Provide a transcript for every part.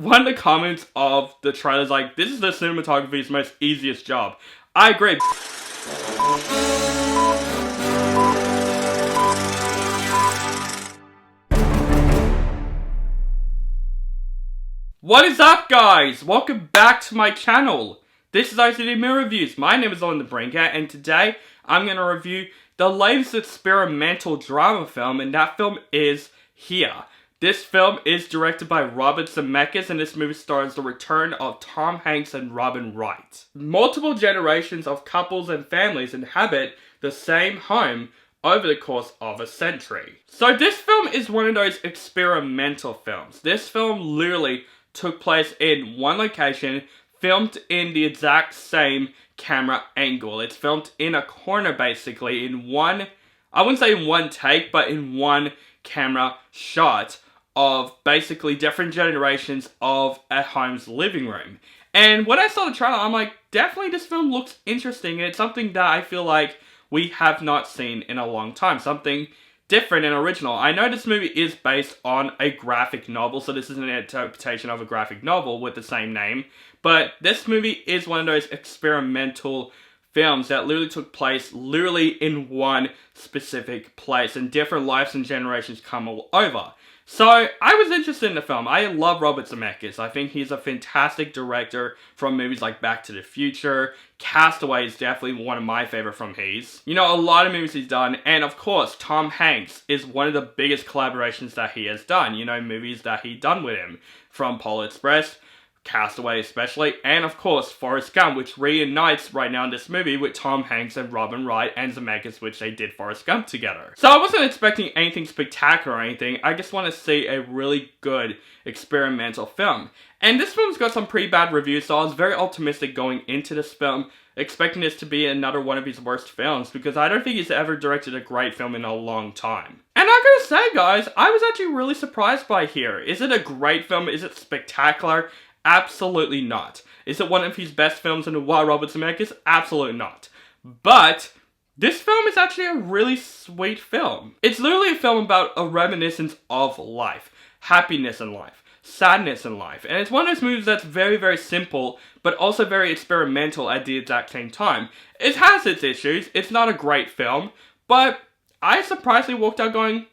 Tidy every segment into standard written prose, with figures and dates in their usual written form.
One of the comments of the trailer is like, this is the cinematography's most easiest job. I agree. What is up, guys? Welcome back to my channel. This is OCD Mirror Reviews. My name is On the Brinker, and today I'm going to review the latest experimental drama film, and that film is Here. This film is directed by Robert Zemeckis, and this movie stars the return of Tom Hanks and Robin Wright. Multiple generations of couples and families inhabit the same home over the course of a century. So this film is one of those experimental films. This film literally took place in one location, filmed in the exact same camera angle. It's filmed in a corner, basically, in one, I wouldn't say in one take, but in one camera shot of basically different generations of a home's living room. And when I saw the trailer, I'm like, definitely this film looks interesting, and it's something that I feel like we have not seen in a long time. Something different and original. I know this movie is based on a graphic novel, so this is an interpretation of a graphic novel with the same name, but this movie is one of those experimental films that literally took place literally in one specific place, and different lives and generations come all over. So, I was interested in the film. I love Robert Zemeckis. I think he's a fantastic director from movies like Back to the Future. Castaway is definitely one of my favorite from his. You know, a lot of movies he's done. And of course, Tom Hanks is one of the biggest collaborations that he has done. You know, movies that he done with him. From Polar Express, Castaway especially, and of course Forrest Gump, which reunites right now in this movie with Tom Hanks and Robin Wright and Zemeckis, which they did Forrest Gump together. So I wasn't expecting anything spectacular or anything. I just want to see a really good experimental film. And this film's got some pretty bad reviews, so I was very optimistic going into this film, expecting this to be another one of his worst films, because I don't think he's ever directed a great film in a long time. And I gotta say, guys, I was actually really surprised by Here. Is it a great film? Is it spectacular? Absolutely not. Is it one of his best films in a while, Robert Zemeckis? Absolutely not. But this film is actually a really sweet film. It's literally a film about a reminiscence of life, happiness in life, sadness in life, and it's one of those movies that's very, very simple, but also very experimental at the exact same time. It has its issues. It's not a great film, but I surprisingly walked out going,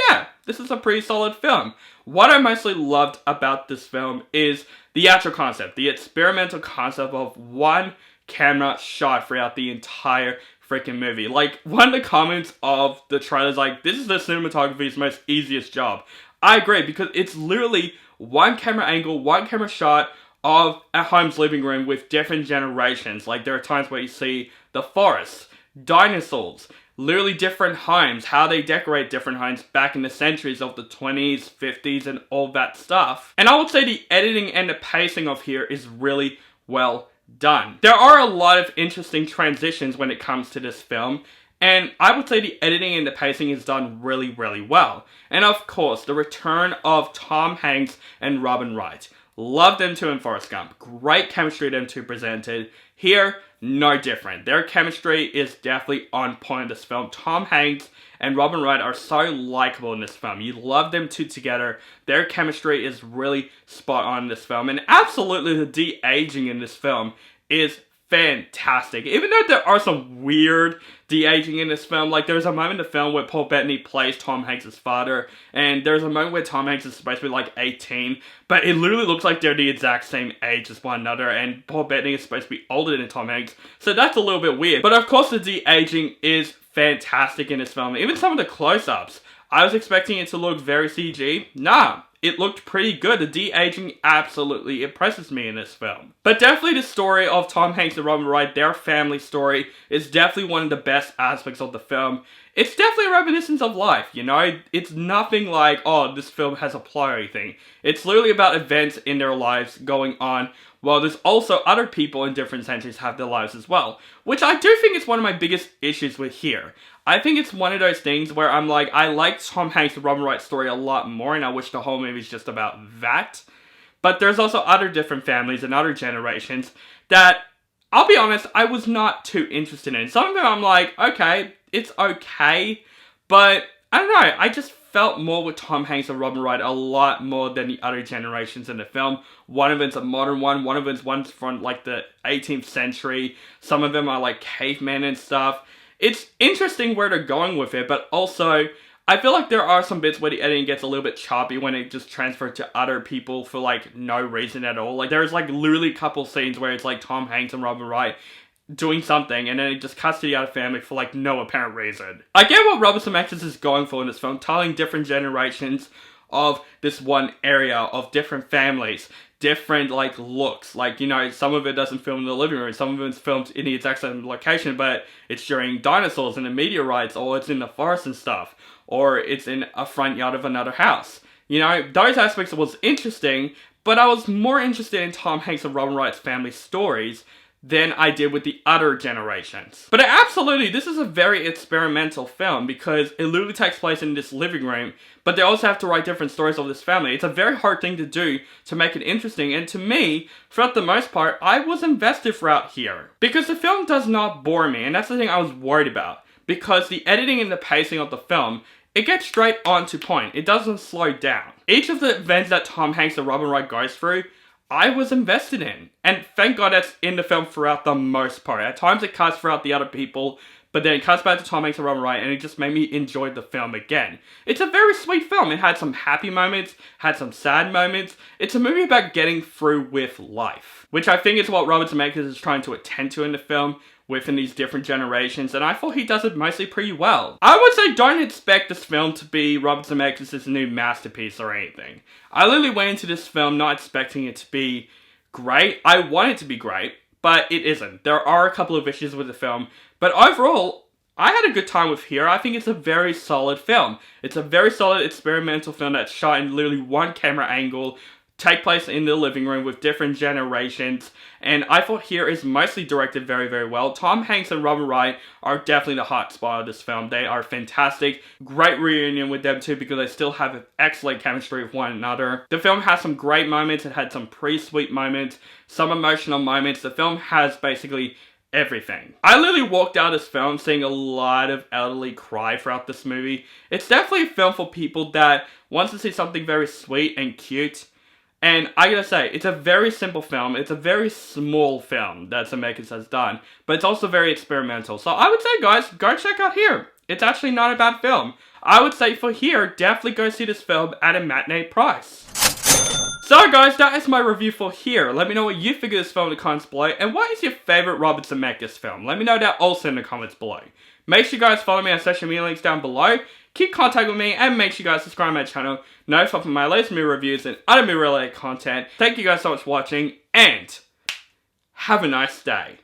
yeah, this is a pretty solid film. What I mostly loved about this film is the actual concept, the experimental concept of one camera shot throughout the entire freaking movie. Like, one of the comments of the trailer is like, this is the cinematography's most easiest job. I agree, because it's literally one camera angle, one camera shot of a home's living room with different generations. Like, there are times where you see the forest, dinosaurs, literally different homes, how they decorate different homes back in the centuries of the 20s, 50s, and all that stuff. And I would say the editing and the pacing of Here is really well done. There are a lot of interesting transitions when it comes to this film, and I would say the editing and the pacing is done really, really well. And of course, the return of Tom Hanks and Robin Wright. Love them two in Forrest Gump. Great chemistry them two presented. Here, no different. Their chemistry is definitely on point in this film. Tom Hanks and Robin Wright are so likable in this film. You love them two together. Their chemistry is really spot on in this film. And absolutely the de-aging in this film is fantastic. Even though there are some weird de-aging in this film, like there's a moment in the film where Paul Bettany plays Tom Hanks' father, and there's a moment where Tom Hanks is supposed to be like 18, but it literally looks like they're the exact same age as one another, and Paul Bettany is supposed to be older than Tom Hanks, so that's a little bit weird. But of course the de-aging is fantastic in this film. Even some of the close-ups, I was expecting it to look very CG. Nah. It looked pretty good. The de-aging absolutely impresses me in this film. But definitely the story of Tom Hanks and Robin Wright, their family story, is definitely one of the best aspects of the film. It's definitely a reminiscence of life, you know? It's nothing like, oh, this film has a plot or anything. It's literally about events in their lives going on, while there's also other people in different centuries have their lives as well. Which I do think is one of my biggest issues with Here. I think it's one of those things where I'm like, I like Tom Hanks and Robin Wright's story a lot more, and I wish the whole movie's just about that. But there's also other different families and other generations that, I'll be honest, I was not too interested in. Some of them I'm like, okay, it's okay, but I don't know, I just felt more with Tom Hanks and Robin Wright a lot more than the other generations in the film. One of them's a modern one of them's one's from like the 18th century, some of them are like cavemen and stuff. It's interesting where they're going with it, but also, I feel like there are some bits where the editing gets a little bit choppy when it just transferred to other people for like no reason at all. Like there's like literally a couple scenes where it's like Tom Hanks and Robin Wright doing something and then it just cuts to the other family for like no apparent reason. I get what Robert Zemeckis is going for in this film, telling different generations of this one area, of different families, different like looks. Like, you know, some of it doesn't film in the living room, some of it's filmed in the exact same location, but it's during dinosaurs and the meteorites, or it's in the forest and stuff, or it's in a front yard of another house. You know, those aspects was interesting, but I was more interested in Tom Hanks and Robin Wright's family stories than I did with the other generations. But absolutely, this is a very experimental film because it literally takes place in this living room, but they also have to write different stories of this family. It's a very hard thing to do to make it interesting, and to me, throughout the most part, I was invested throughout here. Because the film does not bore me, and that's the thing I was worried about. Because the editing and the pacing of the film, it gets straight on to point. It doesn't slow down. Each of the events that Tom Hanks and Robin Wright goes through, I was invested in. And thank God that's in the film throughout the most part. At times it cuts throughout the other people, but then it cuts back to Tom Hanks and Robin Wright, and it just made me enjoy the film again. It's a very sweet film. It had some happy moments, had some sad moments. It's a movie about getting through with life, which I think is what Robert Zemeckis is trying to attend to in the film, within these different generations, and I thought he does it mostly pretty well. I would say don't expect this film to be Robert Zemeckis' new masterpiece or anything. I literally went into this film not expecting it to be great. I want it to be great, but it isn't. There are a couple of issues with the film, but overall, I had a good time with here. I think it's a very solid film. It's a very solid experimental film that's shot in literally one camera angle, take place in the living room with different generations, and I thought here is mostly directed very, very well. Tom Hanks and Robin Wright are definitely the hot spot of this film. They are fantastic. Great reunion with them too, because they still have excellent chemistry with one another. The film has some great moments. It had some pretty sweet moments, some emotional moments. The film has basically everything. I literally walked out of this film seeing a lot of elderly cry throughout this movie. It's definitely a film for people that wants to see something very sweet and cute. And I gotta say, it's a very simple film. It's a very small film that Zemeckis has done, but it's also very experimental. So I would say, guys, go check out here. It's actually not a bad film. I would say for here, definitely go see this film at a matinee price. So guys, that is my review for here. Let me know what you think of this film in the comments below, and what is your favorite Robert Zemeckis film? Let me know that also in the comments below. Make sure you guys follow me on social media links down below. Keep contact with me, and make sure you guys subscribe to my channel, notify for my latest movie reviews and other movie related content. Thank you guys so much for watching, and have a nice day.